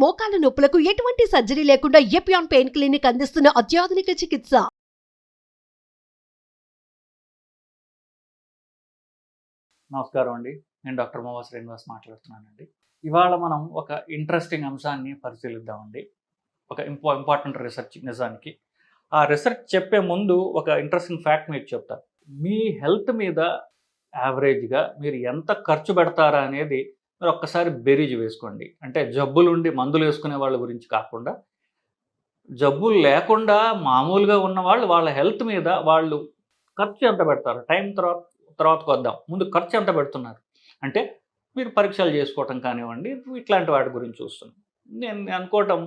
మోకాల నొప్పులకు ఎటువంటి సర్జరీ లేకుండా ఎపియాన్ పెయిన్ క్లినిక్ అందిస్తున్న అత్యాధునిక చికిత్స. నమస్కారం అండి. నేను డాక్టర్ మోవా శ్రీనివాస్ మాట్లాడుతున్నానండి. ఇవాళ మనం ఒక ఇంట్రెస్టింగ్ అంశాన్ని పరిశీలిద్దామండి. ఒక ఇంపార్టెంట్ రీసెర్చ్ నిజానికి. ఆ రీసెర్చ్ చెప్పే ముందు ఒక ఇంట్రెస్టింగ్ ఫ్యాక్ట్ మీకు చెప్తాను. మీ హెల్త్ మీద యావరేజ్గా మీరు ఎంత ఖర్చు పెడతారా అనేది మీరు ఒక్కసారి బేరీజు వేసుకోండి. అంటే జబ్బులుండి మందులు వేసుకునే వాళ్ళ గురించి కాకుండా, జబ్బులు లేకుండా మామూలుగా ఉన్న వాళ్ళ హెల్త్ మీద వాళ్ళు ఖర్చు ఎంత పెడతారు? టైం తర్వాతకు వద్దాం. ముందు ఖర్చు ఎంత పెడుతున్నారు? అంటే మీరు పరీక్షలు చేసుకోవటం కానివ్వండి, ఇట్లాంటి వాటి గురించి చూస్తున్నాం. నేను అనుకోవటం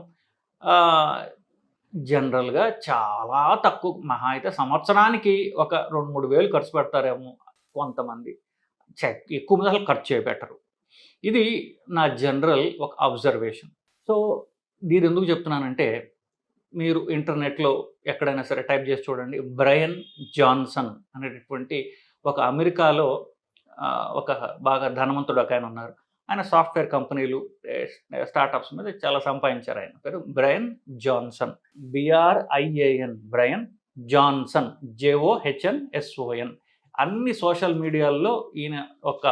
జనరల్గా చాలా తక్కువ, మహా అయితే సంవత్సరానికి ఒక 2-3 వేలు ఖర్చు పెడతారేమో కొంతమంది. ఎక్కువ మంది అసలు ఖర్చు చేయబెట్టరు. ఇది నా జనరల్ ఒక అబ్జర్వేషన్. సో దీని ఎందుకు చెప్తున్నానంటే, మీరు ఇంటర్నెట్లో ఎక్కడైనా సరే టైప్ చేసి చూడండి. బ్రయన్ జాన్సన్ అనేటటువంటి ఒక అమెరికాలో ఒక బాగా ధనవంతుడు ఒక ఆయన ఉన్నారు. ఆయన సాఫ్ట్వేర్ కంపెనీలు, స్టార్టప్స్ మీద చాలా సంపాదించారు. ఆయన పేరు Brian Johnson, BRIAN, Brian Johnson, JOHNSON. అన్ని సోషల్ మీడియాల్లో ఈయన ఒక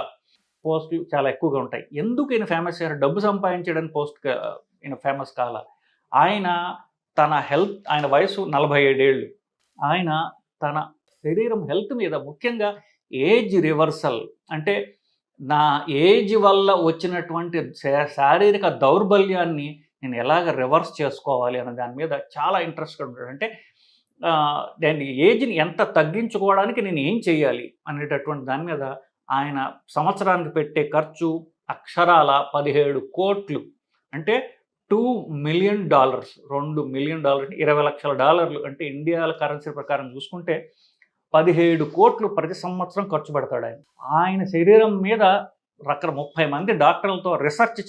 పోస్టులు చాలా ఎక్కువగా ఉంటాయి. ఎందుకు ఈయన ఫేమస్ అయ్యారు? డబ్బు సంపాదించడానికి ఈయన ఫేమస్ కాల. ఆయన తన హెల్త్, ఆయన వయసు 47 ఏళ్ళు. ఆయన తన శరీరం హెల్త్ మీద, ముఖ్యంగా ఏజ్ రివర్సల్, అంటే నా ఏజ్ వల్ల వచ్చినటువంటి శారీరక దౌర్బల్యాన్ని నేను ఎలాగ రివర్స్ చేసుకోవాలి అనే దాని మీద చాలా ఇంట్రెస్ట్గా ఉంటాడు. అంటే దాన్ని ఏజ్ని ఎంత తగ్గించుకోవడానికి నేను ఏం చేయాలి అనేటటువంటి దాని మీద ఆయన సంవత్సరానికి పెట్టే ఖర్చు అక్షరాల 17 కోట్లు. అంటే $2 మిలియన్, $2 మిలియన్, $20 లక్షల. అంటే ఇండియా కరెన్సీ ప్రకారం చూసుకుంటే 17 కోట్లు ప్రతి సంవత్సరం ఖర్చు పెడతాడు ఆయన. ఆయన శరీరం మీద 30 మంది డాక్టర్లతో రీసెర్చ్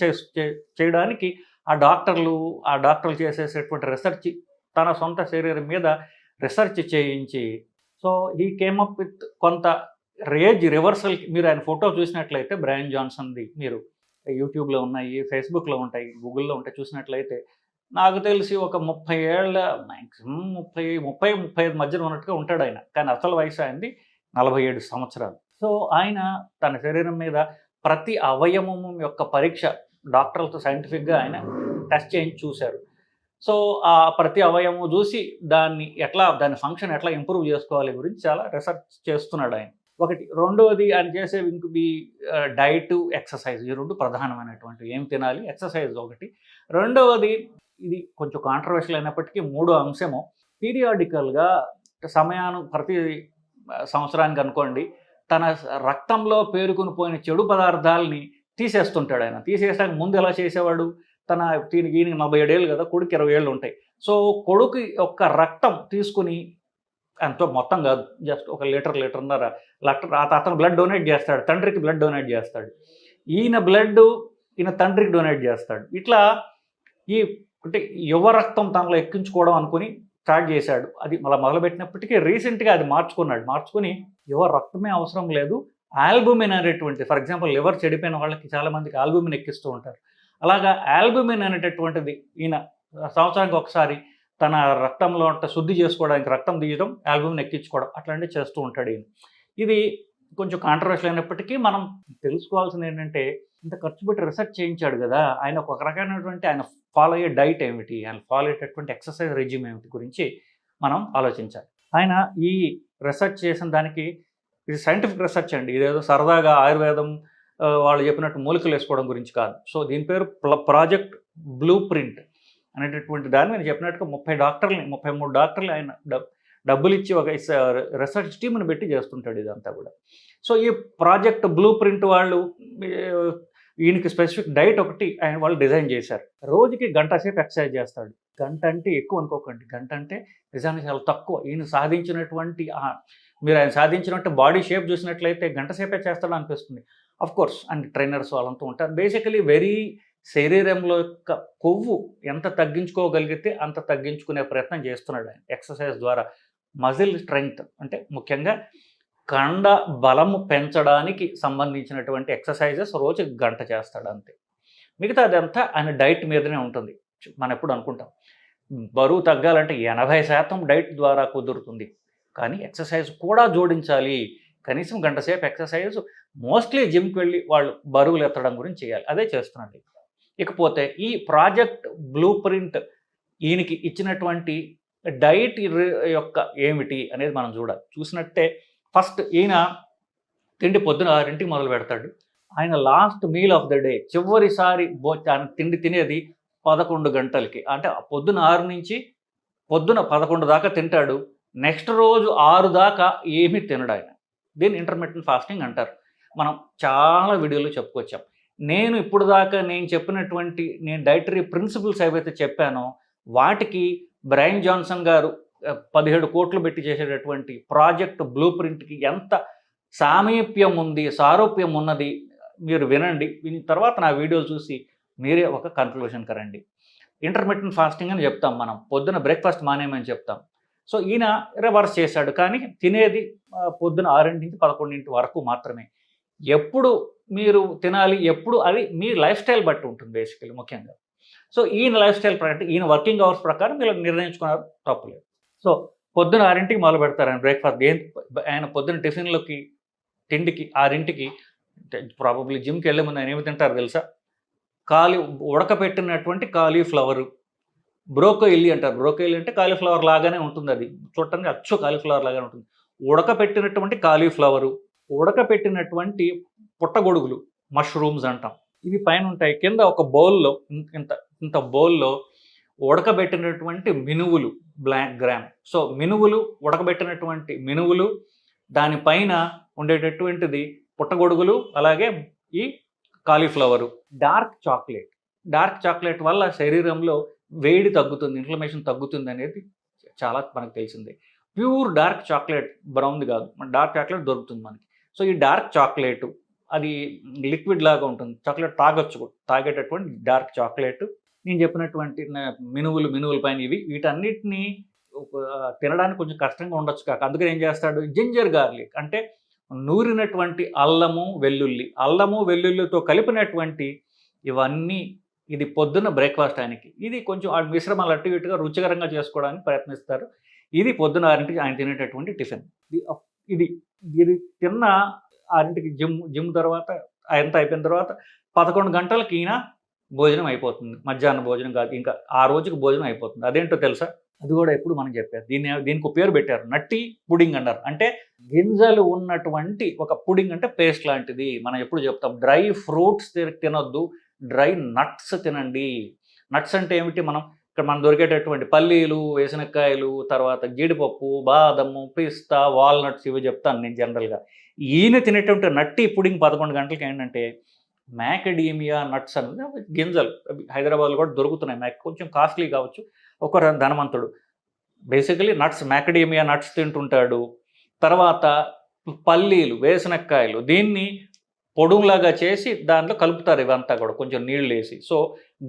చేయడానికి ఆ డాక్టర్లు చేసేసేటువంటి రీసెర్చ్, తన సొంత శరీరం మీద రీసెర్చ్ చేయించి, సో ఈ కేమ్ అప్ విత్ కొంత ఏజ్ రివర్సల్. మీరు ఆయన ఫోటో చూసినట్లయితే బ్రయన్ జాన్సన్ది, మీరు యూట్యూబ్లో ఉన్నాయి, ఫేస్బుక్లో ఉంటాయి, గూగుల్లో ఉంటాయి, చూసినట్లయితే నాకు తెలిసి ఒక 30 ఏళ్ళ, మ్యాక్సిమం 30-35 మధ్యన ఉన్నట్టుగా ఉంటాడు ఆయన. కానీ అసలు వయసు ఆయనది 47 సంవత్సరాలు. సో ఆయన తన శరీరం మీద ప్రతి అవయవము యొక్క పరీక్ష డాక్టర్లతో సైంటిఫిక్గా ఆయన టెస్ట్ చేయించి చూశారు. సో ఆ ప్రతి అవయవము చూసి దాని ఫంక్షన్ ఎట్లా ఇంప్రూవ్ చేసుకోవాలి గురించి చాలా రీసెర్చ్ చేస్తున్నాడు ఆయన. ఒకటి. రెండవది ఆయన చేసే డైట్, ఎక్సర్సైజ్, ఈ 2 ప్రధానమైనటువంటి. ఏం తినాలి, ఎక్సర్సైజ్ ఒకటి. రెండవది, ఇది కొంచెం కాంట్రవర్షియల్ అయినప్పటికీ, మూడో అంశము, పీరియాడికల్గా ప్రతి సంవత్సరానికి అనుకోండి, తన రక్తంలో పేరుకుని పోయిన చెడు పదార్థాలని తీసేస్తుంటాడు ఆయన. తీసేసాక ముందు ఎలా చేసేవాడు, ఈయనకి 47 ఏళ్ళు కదా, కొడుకు 20 ఏళ్ళు ఉంటాయి. సో కొడుకు యొక్క రక్తం తీసుకుని, ఎంతో మొత్తం కాదు, జస్ట్ ఒక లీటర్న్నర, అతను బ్లడ్ డొనేట్ చేస్తాడు, తండ్రికి బ్లడ్ డొనేట్ చేస్తాడు. ఈయన తండ్రికి డొనేట్ చేస్తాడు. ఇట్లా అంటే యువ రక్తం తనలో ఎక్కించుకోవడం అనుకుని స్టార్ట్ చేశాడు. అది మళ్ళీ మొదలుపెట్టినప్పటికీ రీసెంట్గా అది మార్చుకుని యువ రక్తమే అవసరం లేదు, ఆల్బుమిన్ అనేటువంటి, ఫర్ ఎగ్జాంపుల్ లివర్ చెడిపోయిన వాళ్ళకి చాలామందికి ఆల్బుమిన్ ఎక్కిస్తూ ఉంటారు. అలాగా ఆల్బుమిన్ అనేటటువంటిది ఈయన సంవత్సరానికి ఒకసారి తన రక్తంలో శుద్ధి చేసుకోవడానికి రక్తం తీయడం, ఆల్బుమిన్ ఎక్కించుకోవడం, అట్లాంటివి చేస్తూ ఉంటాడు ఈయన. ఇది కొంచెం కాంట్రవర్షియల్ అయినప్పటికీ మనం తెలుసుకోవాల్సింది ఏంటంటే, ఇంత ఖర్చు పెట్టి రీసెర్చ్ చేయించాడు కదా, ఆయన ఒక రకమైనటువంటి ఆయన ఫాలో అయ్యే డైట్ ఏమిటి, ఆయన ఫాలో అయ్యేటటువంటి ఎక్సర్సైజ్ రెజ్యూమ్ ఏమిటి గురించి మనం ఆలోచించాలి. ఆయన ఈ రీసెర్చ్ చేసిన దానికి, ఇది సైంటిఫిక్ రీసెర్చ్ అండి, ఇదేదో సరదాగా ఆయుర్వేదం వాళ్ళు చెప్పినట్టు మూలికలు వేసుకోవడం గురించి కాదు. సో దీని పేరు ప్రాజెక్ట్ బ్లూ ప్రింట్ అనేటటువంటి దాన్ని నేను చెప్పినట్టుగా 33 డాక్టర్లు ఆయన డబ్బులు ఇచ్చి ఒక రీసెర్చ్ టీమ్ని పెట్టి చేస్తుంటాడు ఇదంతా కూడా. సో ఈ ప్రాజెక్ట్ బ్లూ ప్రింట్ వాళ్ళు ఈయనకి స్పెసిఫిక్ డైట్ ఒకటి వాళ్ళు డిజైన్ చేశారు. రోజుకి 1 గంట సేపు ఎక్సర్సైజ్ చేస్తాడు. గంట అంటే ఎక్కువ అనుకోకండి, గంట అంటే నిజానికి చాలా తక్కువ. ఆయన సాధించినట్టు బాడీ షేప్ చూసినట్లయితే 1 గంట సేపే చేస్తాడు అనిపిస్తుంది. అఫ్ కోర్స్ అండ్ ట్రైనర్స్ వాళ్ళంతా ఉంటారు. బేసికలీ శరీరంలో యొక్క కొవ్వు ఎంత తగ్గించుకోగలిగితే అంత తగ్గించుకునే ప్రయత్నం చేస్తున్నాడు ఆయన ఎక్సర్సైజ్ ద్వారా. మజిల్ స్ట్రెంగ్త్ అంటే ముఖ్యంగా కండ బలము పెంచడానికి సంబంధించినటువంటి ఎక్సర్సైజెస్ రోజు 1 గంట చేస్తాడు అంతే. మిగతా అదంతా ఆయన డైట్ మీదనే ఉంటుంది. మనం ఎప్పుడు అనుకుంటాం బరువు తగ్గాలంటే 80% డైట్ ద్వారా కుదురుతుంది, కానీ ఎక్సర్సైజ్ కూడా జోడించాలి. కనీసం గంట సేపు ఎక్సర్సైజ్, మోస్ట్లీ జిమ్కి వెళ్ళి వాళ్ళు బరువులు ఎత్తడం గురించి చేయాలి. అదే చేస్తున్నాడు. ఇకపోతే ఈ ప్రాజెక్ట్ బ్లూ ప్రింట్ ఈయనకి ఇచ్చినటువంటి డైట్ యొక్క ఏమిటి అనేది మనం చూసినట్టే ఫస్ట్ ఈయన తిండి పొద్దున 6ంటికి మొదలు పెడతాడు. ఆయన last meal of the day, చివరిసారి ఆయన తిండి తినేది 11 గంటలకి. అంటే పొద్దున 6 నుంచి పొద్దున 11 దాకా తింటాడు. నెక్స్ట్ రోజు 6 దాకా ఏమీ తినడు ఆయన. దీన్ని ఇంటర్మిటెంట్ ఫాస్టింగ్ అంటారు. మనం చాలా వీడియోలో చెప్పుకొచ్చాం. నేను ఇప్పుడు దాకా నేను చెప్పినటువంటి డైటరీ ప్రిన్సిపల్స్ ఏవైతే చెప్పానో వాటికి బ్రైన్ జాన్సన్ గారు 17 కోట్లు పెట్టి చేసేటటువంటి ప్రాజెక్ట్ బ్లూ ప్రింట్కి ఎంత సామీప్యం ఉంది, సారూప్యం ఉన్నది మీరు వినండి. విని తర్వాత నా వీడియోలు చూసి మీరే ఒక కన్క్లూషన్కి రండి. ఇంటర్మిటెంట్ ఫాస్టింగ్ అని చెప్తాం మనం, పొద్దున బ్రేక్ఫాస్ట్ మానేమని చెప్తాం. సో ఈయన రివర్స్ చేశాడు, కానీ తినేది పొద్దున 6 నుంచి 11 వరకు మాత్రమే. ఎప్పుడు మీరు తినాలి, ఎప్పుడు అది మీ లైఫ్ స్టైల్ బట్టి ఉంటుంది బేసికలీ ముఖ్యంగా. సో ఈయన లైఫ్ స్టైల్ ప్రకారం, ఈయన వర్కింగ్ అవర్స్ ప్రకారం మీరు నిర్ణయించుకున్నారు, తప్పులేదు. సో పొద్దున 6ంటికి మొదలు పెడతారు ఆయన బ్రేక్ఫాస్ట్. ఆయన పొద్దున టిఫిన్లోకి తిండికి 6ంటికి ప్రాబబ్లీ జిమ్కి వెళ్ళే ముందు ఆయన ఏమి తింటారు తెలుసా? ఉడకపెట్టినటువంటి కాలీఫ్లవరు, బ్రోకోయిల్లీ అంటారు. బ్రోకోయిల్లీ అంటే కాలీఫ్లవర్ లాగానే ఉంటుంది, అది చూడటానికి అచ్చు కాలీఫ్లవర్ లాగానే ఉంటుంది. ఉడకపెట్టినటువంటి కాలీఫ్లవరు, ఉడకపెట్టినటువంటి పుట్టగొడుగులు, మష్రూమ్స్ అంటాం, ఇవి పైన ఉంటాయి. కింద ఒక బౌల్లో ఇంత బౌల్లో ఉడకబెట్టినటువంటి మినువులు, బ్లాక్ గ్రామ్. సో మినువులు, ఉడకబెట్టినటువంటి మినువులు, దానిపైన ఉండేటటువంటిది పుట్టగొడుగులు, అలాగే ఈ కాలీఫ్లవరు. డార్క్ చాక్లెట్ వల్ల శరీరంలో వేడి తగ్గుతుంది, ఇన్ఫ్లమేషన్ తగ్గుతుంది అనేది చాలా మనకు తెలిసిందే. ప్యూర్ డార్క్ చాక్లెట్, బ్రౌన్ది కాదు, డార్క్ చాక్లెట్ దొరుకుతుంది మనకి. సో ఈ డార్క్ చాక్లెట్ అది లిక్విడ్ లాగా ఉంటుంది, చాక్లెట్ తాగేటటువంటి డార్క్ చాక్లెట్. నేను చెప్పినటువంటి మినువుల పైన వీటన్నిటిని తినడానికి కొంచెం కష్టంగా ఉండొచ్చు కాక, అందుకని ఏం చేస్తాడు, జింజర్ గార్లిక్ అంటే నూరినటువంటి అల్లము వెల్లుల్లితో కలిపినటువంటి ఇవన్నీ, ఇది పొద్దున్న బ్రేక్ఫాస్ట్ ఆయనకి. ఇది కొంచెం ఆ మిశ్రమాలు అటు ఇటుగా రుచికరంగా చేసుకోవడానికి ప్రయత్నిస్తారు. ఇది పొద్దున 6ంటికి ఆయన తినేటటువంటి టిఫిన్. ఇది తిన్న 6ంటికి జిమ్ తర్వాత అంతా అయిపోయిన తర్వాత 11 గంటలకి ఈయన భోజనం అయిపోతుంది. మధ్యాహ్న భోజనం కాదు, ఇంకా ఆ రోజుకి భోజనం అయిపోతుంది. అదేంటో తెలుసా? అది కూడా ఎప్పుడు మనం చెప్పారు, దీనికి ఒక పేరు పెట్టారు, నట్టి పుడింగ్ అన్నారు. అంటే గింజలు ఉన్నటువంటి ఒక పుడింగ్, అంటే పేస్ట్ లాంటిది. మనం ఎప్పుడు చెప్తాం డ్రై ఫ్రూట్స్ తినొద్దు, డ్రై నట్స్ తినండి. నట్స్ అంటే ఏమిటి? మనం దొరికేటటువంటి పల్లీలు, వేరుశనక్కాయలు, తర్వాత జీడిపప్పు, బాదము, పిస్తా, వాల్నట్స్, ఇవి చెప్తాను నేను జనరల్గా. ఈయన తినేటువంటి నట్టి పుడింగ్ 11 గంటలకి ఏంటంటే మ్యాకడీమియా నట్స్ అనేది గింజలు. హైదరాబాద్లో కూడా దొరుకుతున్నాయి, కొంచెం కాస్ట్లీ కావచ్చు. ఒక ధనవంతుడు బేసికలీ నట్స్, మ్యాకడీమియా నట్స్ తింటుంటాడు. తర్వాత పల్లీలు, వేరుశనక్కాయలు, దీన్ని పొడుగులాగా చేసి దాంట్లో కలుపుతారు, ఇవంతా కూడా కొంచెం నీళ్ళు వేసి. So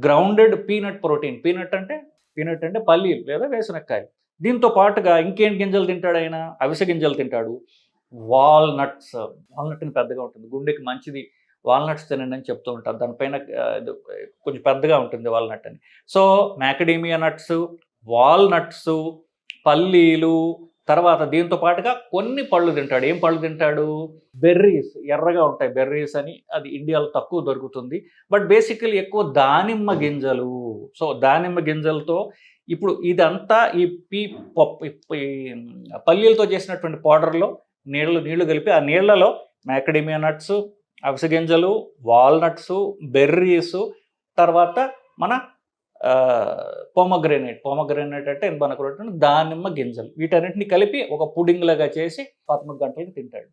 grounded peanut protein, peanut అంటే పల్లీలు లేదా వేరుశనక్కాయలు. దీంతో పాటుగా ఇంకేం గింజలు తింటాడు ఆయన? అవిసె గింజలు తింటాడు. వాల్నట్ పెద్దగా ఉంటుంది, గుండెకి మంచిది, వాల్నట్స్ తినండి అని చెప్తూ ఉంటారు. దానిపైన కొంచెం పెద్దగా ఉంటుంది వాల్నట్ అని. సో మ్యాకడీమియా నట్స్, వాల్నట్స్, పల్లీలు, తర్వాత దీంతో పాటుగా కొన్ని పళ్ళు తింటాడు. ఏం పళ్ళు తింటాడు? బెర్రీస్, ఎర్రగా ఉంటాయి బెర్రీస్ అని, అది ఇండియాలో తక్కువ దొరుకుతుంది. బట్ బేసికలీ ఎక్కువ దానిమ్మ గింజలు. సో దానిమ్మ గింజలతో ఇప్పుడు ఇదంతా ఈ పల్లీలతో చేసినటువంటి పౌడర్లో నీళ్లు కలిపి, ఆ నీళ్లలో మ్యాకడీమియా నట్స్, అవిసె గింజలు, వాల్నట్స్, బెర్రీస్, తర్వాత మన పోమగ్రెనేట్ అంటే మనకు దానిమ్మ గింజలు, వీటన్నిటిని కలిపి ఒక పుడింగ్ లాగా చేసి 13 గంటలకి తింటాడు.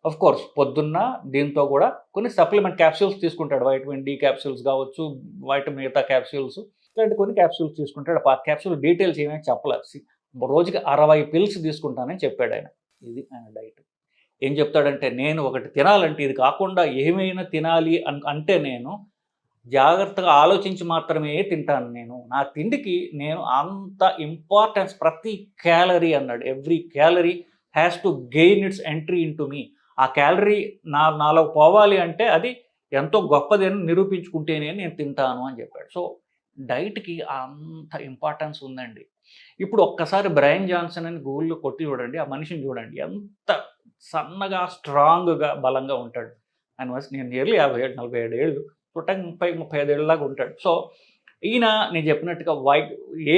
అఫ్ కోర్స్ పొద్దున్న దీంతో కూడా కొన్ని సప్లిమెంట్ క్యాప్సూల్స్ తీసుకుంటాడు, వైటమిన్ డి క్యాప్సూల్స్ కావచ్చు, వైటమిన్ మిగతా క్యాప్సూల్స్, ఇలాంటి కొన్ని క్యాప్సూల్స్ తీసుకుంటాడు. ఆ క్యాప్సూల్ డీటెయిల్స్ ఏమేమి చెప్పలేదు, రోజుకి 60 పిల్స్ తీసుకుంటానని చెప్పాడు ఆయన. ఇది ఆయన డైట్. ఏం చెప్తాడంటే, నేను ఒకటి తినాలంటే ఇది కాకుండా ఏమైనా తినాలి అంటే నేను జాగ్రత్తగా ఆలోచించి మాత్రమే తింటాను. నా తిండికి నేను అంత ఇంపార్టెన్స్, ప్రతి క్యాలరీ అన్నాడు, every calorie has to gain its entry into me. ఆ క్యాలరీ నాలో పోవాలి అంటే అది ఎంతో గొప్పది అని నిరూపించుకుంటేనే నేను తింటాను అని చెప్పాడు. సో డైట్‌కి అంత ఇంపార్టెన్స్ ఉందండి. ఇప్పుడు ఒక్కసారి బ్రయన్ జాన్సన్ అని గూగుల్‌లో కొట్టి చూడండి. ఆ మనిషిని చూడండి. ఎంత సన్నగా, స్ట్రాంగ్‌గా, బలంగా ఉంటాడు. ఆయన వయసు నేను నియర్లీ 57, 47 ఏళ్ళు. చూడటానికి 30, 35 ఏళ్ళలాగా ఉంటాడు. సో ఈయన నేను చెప్పినట్టుగా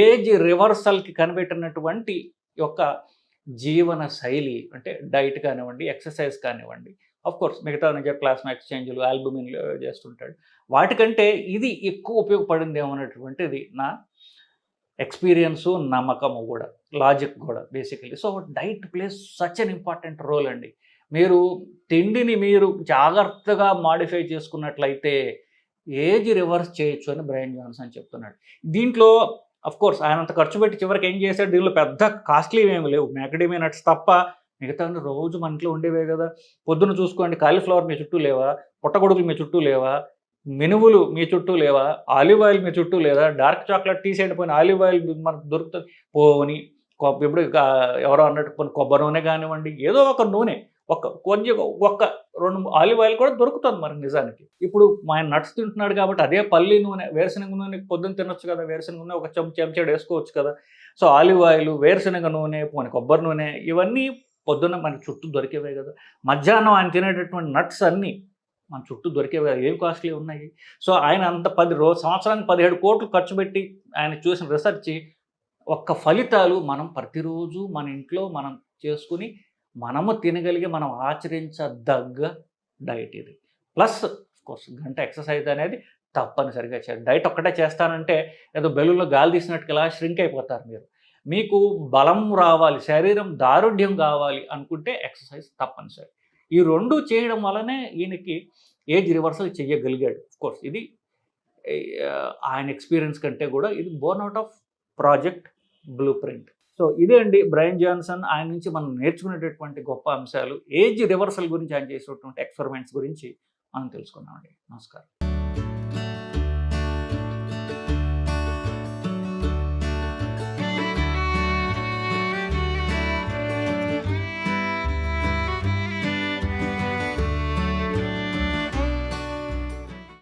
ఏజ్ రివర్సల్‌కి కనిపెట్టినటువంటి యొక్క జీవన శైలి అంటే డైట్ కానివ్వండి, ఎక్సర్సైజ్ కానివ్వండి, ఆఫ్‌కోర్స్ మిగతా నేను ప్లాస్మా ఎక్స్‌చేంజ్‌లు, ఆల్బుమిన్‌లు చేస్తుంటాడు. వాటికంటే ఇది ఎక్కువ ఉపయోగపడిందేమో అనేటువంటిది నా ఎక్స్‌పీరియన్సు, నమ్మకము గూడా, లాజిక్ గూడా basically. So diet plays such an important role అండి. మీరు తిండిని మీరు జాగ్రత్తగా మోడిఫై చేసుకున్నట్లయితే ఏజ్ రివర్స్ చేయొచ్చు అని బ్రయన్ జాన్సన్ చెప్తున్నాడు. దీంట్లో ఆఫ్‌కోర్స్ ఆయనంత ఖర్చు పెట్టి చివరికి ఏం చేశాడు, దీనిలో పెద్ద కాస్ట్‌లీవి ఏమి లేవు. మాకడేమియా నట్స్ తప్ప మిగతావన్నీ రోజు మన ఇంట్లో ఉండేవే గదా! పొద్దున చూసుకోండి, కాలీఫ్లవర్ మీ చుట్టూ లేవా? పుట్టగొడుగులు మీ చుట్టూ లేవా? మినుములు మీ చుట్టూ లేవా? ఆలివ్ ఆయిల్ మీ చుట్టూ లేదా? డార్క్ చాక్లేట్ తీసేయండి, పోనీ ఆలివ్ ఆయిల్ మనకు దొరుకుతది. పోనీ ఇప్పుడు ఎవరో అన్నట్టు పోనీ కొబ్బరి నూనె గానివ్వండి, ఏదో ఒక నూనె, కొంచెం ఒక్క 2 ఆలివ్ ఆయిల్ కూడా దొరుకుతుంది మనకు నిజానికి. ఇప్పుడు ఆయన నట్స్ తింటున్నాడు కాబట్టి అదే పల్లి నూనె, వేరుశనగ నూనె పొద్దున తినొచ్చు కదా! వేరుశనగ నూనె ఒక చెంచాడు వేసుకోవచ్చు కదా! సో ఆలివ్ ఆయిల్, వేరుశనగ నూనె, పోనీ కొబ్బరి నూనె, ఇవన్నీ పొద్దున్న మనకు చుట్టూ దొరికేవే కదా! మధ్యాహ్నం ఆయన తినేటటువంటి నట్స్ అన్నీ మన చుట్టూ దొరికేవి కదా! ఏవి కాస్ట్‌లీ ఉన్నాయి. సో ఆయన అంత సంవత్సరానికి 17 కోట్లు ఖర్చు పెట్టి ఆయన చూసిన రిసర్చ్ ఒక్క ఫలితాలు మనం ప్రతిరోజు మన ఇంట్లో మనం చేసుకొని మనము తినగలిగే, మనం ఆచరించదగ్గ డైట్ ఇది. ప్లస్ ఆఫ్‌కోర్స్ గంట ఎక్సర్సైజ్ అనేది తప్పనిసరిగా చేయాలి. డైట్ ఒక్కటే చేస్తానంటే ఏదో బెలూన్‌లో గాలి తీసినట్టుగా ఇలా ష్రింక్ అయిపోతారు మీరు. మీకు బలం రావాలి, శరీరం దారుఢ్యం కావాలి అనుకుంటే ఎక్సర్సైజ్ తప్పనిసరి. ఈ 2 చేయడం వల్లనే ఈయనకి ఏజ్ రివర్సల్ చేయగలిగాడు. ఆఫ్‌కోర్స్ ఇది ఆయన ఎక్స్‌పీరియన్స్ కంటే కూడా ఇది Born out of project blue print. So ఇదే అండి బ్రయన్ జాన్సన్. ఆయన నుంచి మనం నేర్చుకునేటటువంటి గొప్ప అంశాలు, ఏజ్ రివర్సల్ గురించి ఆయన చేసినటువంటి ఎక్స్‌పెరిమెంట్స్ గురించి మనం తెలుసుకున్నామండి. నమస్కారం.